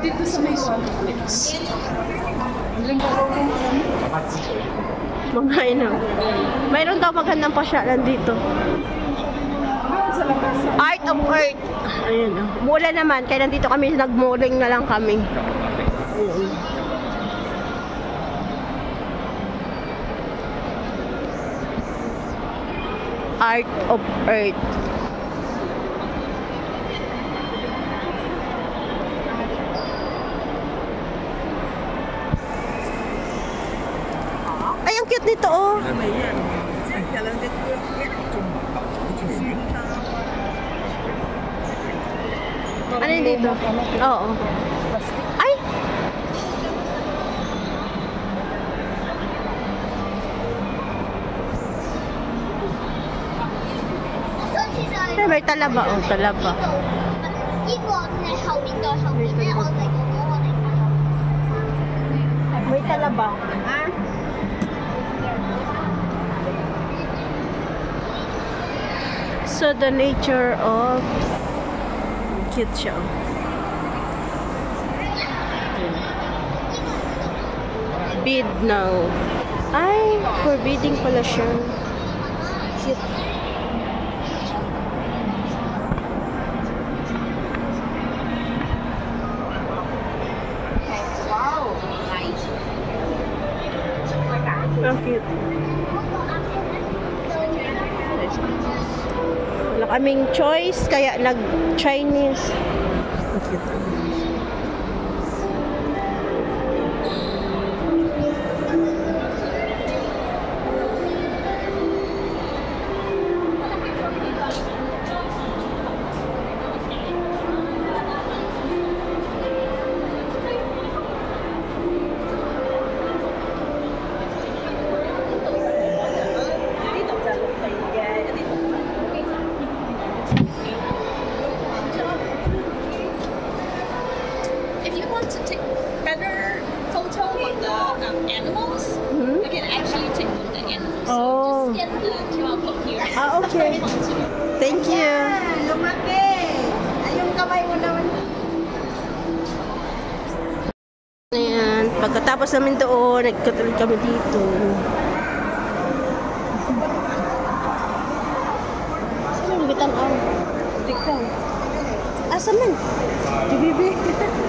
dito sa may complex. Mga ina. Mayroon daw magandang pasyalan dito. Art of Earth. Ayun. Mula naman, kaya nandito kami, nag-mooring na lang kami. Art of Earth. Ay, ang cute nito, oh. Ano yun dito? Oo. Ay! Ay, may talaba, oh. Talaba. May talaba. So, the nature of cute siya. Bid now. Ay, forbidding pala siya. Cute. Wow! Nice. Ang cute. Wala kaming choice, kaya nag-Chinese. Ang cute. If you want to take better photo of the animals, Hmm? you can actually take of the animals. Oh. So just get the QR code here. Ah, okay. Thank you. Lumaki! Ay, yung kamay mo naman. Ayan, pagkatapos namin doon, nagkatuloy kami dito. Saan yung bitan ang? Ikaw. Asa man? PBB.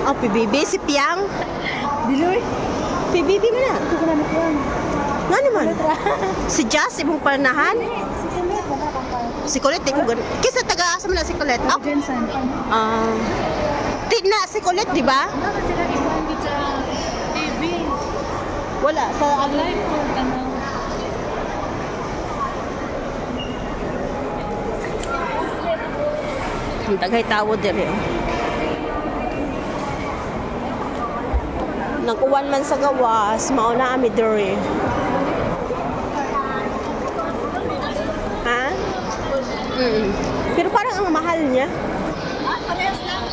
Oh, PBB, si Piang. Diloy. PBB mo na. Ito ko na nakuha. Nga naman. Si Jazz, ibong panahan. Si Kulit, wala kang pa. Si Colette, ikaw ganun. Kisa taga-asa mo na si Colette. Oh. Jensen. Na si Colette, di ba? Bakit sila iwan dito sa TV? Wala, sa ano. Live for ano? Ang tagay tawod din eh. Nag-uwan man sa gawas, mauna kami diri. Ha? Pero parang ang mahal niya. Parehas lang.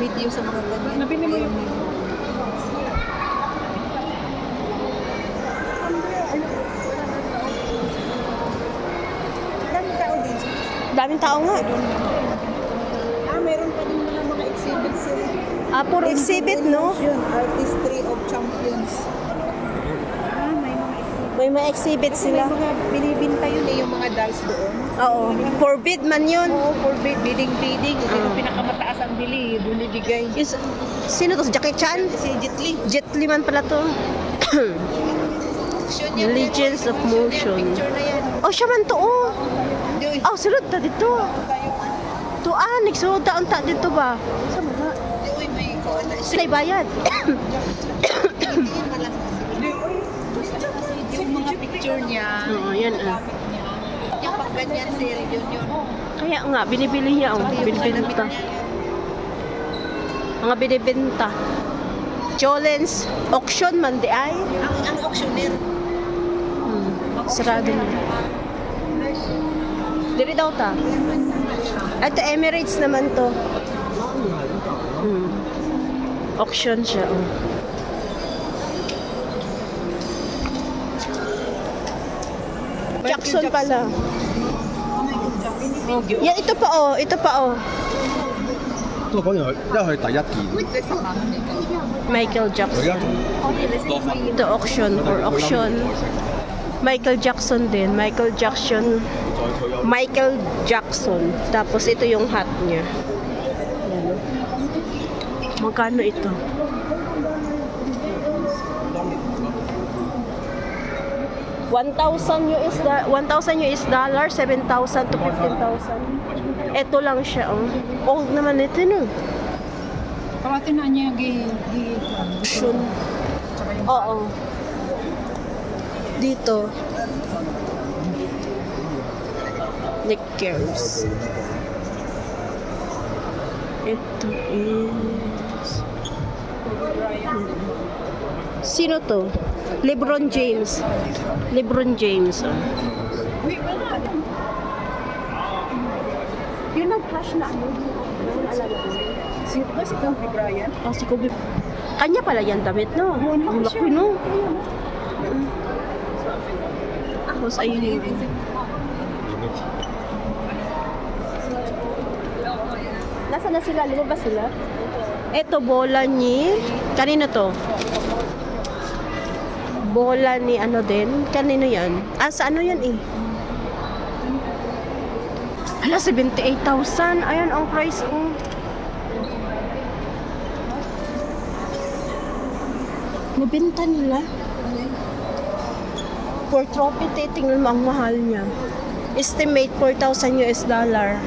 Video sa mga ganyan. Nabili mo yung daming tao dito. Daming tao nga. Meron pa din mga exhibits sila. Ah, puro exhibit, no? Artistry of Champions. May mga exhibit. May mga exhibit sila. May mga binibinta yun eh, yung mga dolls doon. Oo. Forbid man yun. Oo, forbid. Bidding. Sino pinakamataas ang bili, doon ibigay. Sino to? Si Jackie Chan? Si Jet Li. Jet Li man pala to. Legends of Motion. Picture na yan. Oh, siya man to, oh. Hindi, Oh, sulod ta dito. Tuan, nagsulod ta unta dito ba? sa mga. Uy, may kuha na. Sila bayad. Tingin malaki. Yung mga picture niya. Oo, yan ah. Yung pag ganyan si Reunion. Kaya nga, binibili niya, oh. Binibenta. Mga binibenta. Jolens, auction man di ay. Ang auctioneer. Sarado na. Diri daw ta. Ito Emirates naman to. Auction siya, oh. Jackson pala. Yan, ito pa oh. Ito pa oh. 都講完佢，因為佢第一件。 Michael 佢而 Jackson. 家多分。 Ito auction for auction. Michael Jackson din. Michael Jackson. Michael Jackson. Tapos ito yung hat niya. Yan. Magkano ito? $1,000 dollar, 7,000 to 15,000. Ito lang siya. Oh. Old naman ito no. Kawatin na niya Auction. Oo. Dito. Knickers. Ito is... Sino to? LeBron James. LeBron James. Oh. Yung nag-crash na ano? Sino ba si Kobe Bryant? Oh, si Kobe. Kanya pala yan damit, no? Ang laki, no? Tapos ayun yun. Nasaan na sila? Lumabas sila? Ito, bola ni... Kanino to? Bola ni ano din? Kanino yan? Ah, sa ano yan eh? Hala, 78,000. Ayan ang price ko. Nabenta nila. For trophy, titingnan mo ang mahal niya. Estimate $4,000 dollar.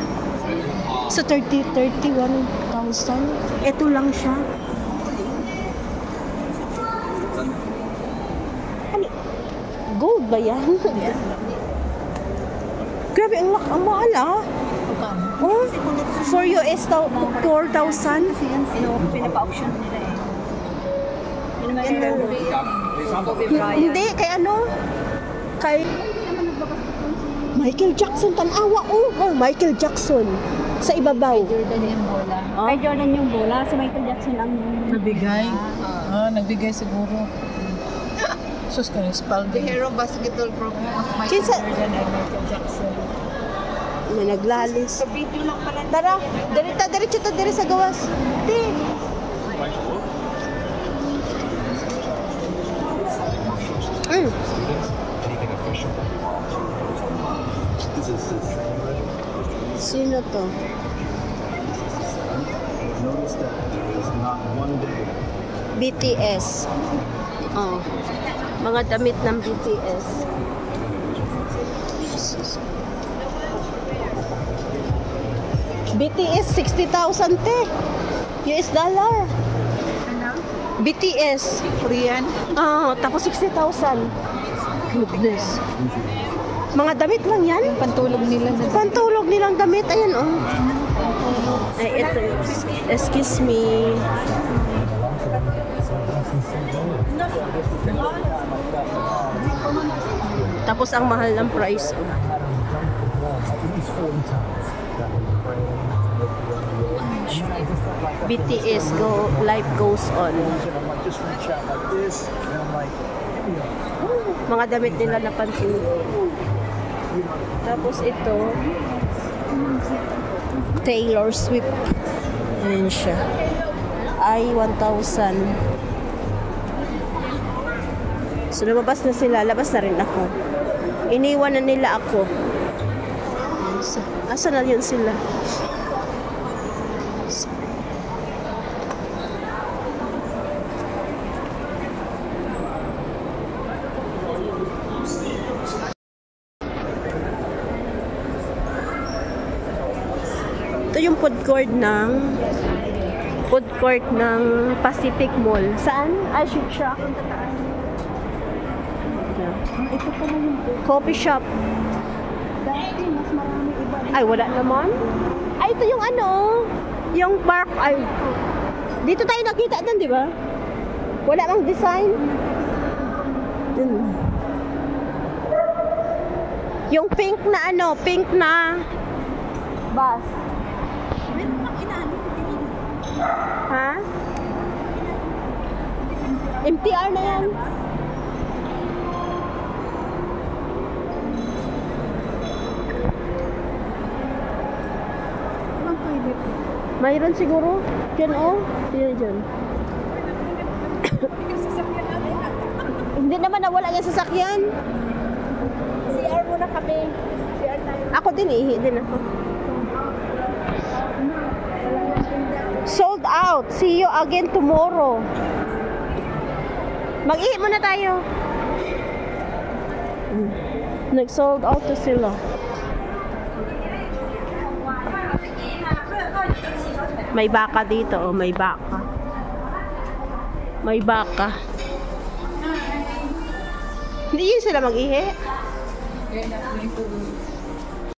So 31,000. Ito lang siya. Ano? Gold ba yan? Grabe, ang mahal ah. Oh, for US, 4,000. Pinapa-auction nila eh. Hindi, kay ano? Kay Michael Jackson, tanawa. Oh, Michael Jackson. Sa ibabaw. Jordan yung bola. Oh. Kay Jordan yung bola, si Michael Jackson ang Nabigay. Nagbigay siguro. Sus ka, The hero basketball program of Michael Kinsa? Jordan and Michael Jackson. May naglalis. Sa video lang pala. Tara, diretso ta dire sa gawas. Di. Sino to? BTS. Oh. Mga damit ng BTS. BTS 60,000 te. US dollar. Ano? BTS. Korean? Ah, tapos 60,000. Goodness. Mga damit lang yan. Pantulog nila na. Pantulog nilang damit. Ayan, oh. Ay, ito. Excuse me. Tapos ang mahal ng price. Oh. BTS go life goes on. Mga damit nila na pantulog. Tapos ito Taylor Swift. Ayan siya. Ay 1,000. So lumabas na sila. Labas na rin ako. Iniwan na nila ako. Asa na yun sila? Ito yung food court ng Pacific Mall. Saan? Shoot shop. Ito pala yung coffee shop. Dati, mas marami iba. Ay, wala naman. Ay, ito yung ano, yung park. Ay, dito tayo nakita doon, di ba? Wala bang design? Yung pink na ano, pink na bus. Ha? MTR na yan. Mayroon siguro. Diyan oh. Diyan. Hindi naman nawala yung sasakyan. CR muna kami. CR tayo. Ako din, ihi din ako. Sold out. See you again tomorrow. Mag-ihi muna tayo. Nag-sold out to sila. May baka dito, oh, may baka. May baka. Hindi yun sila mag-ihi. Kaya na po yung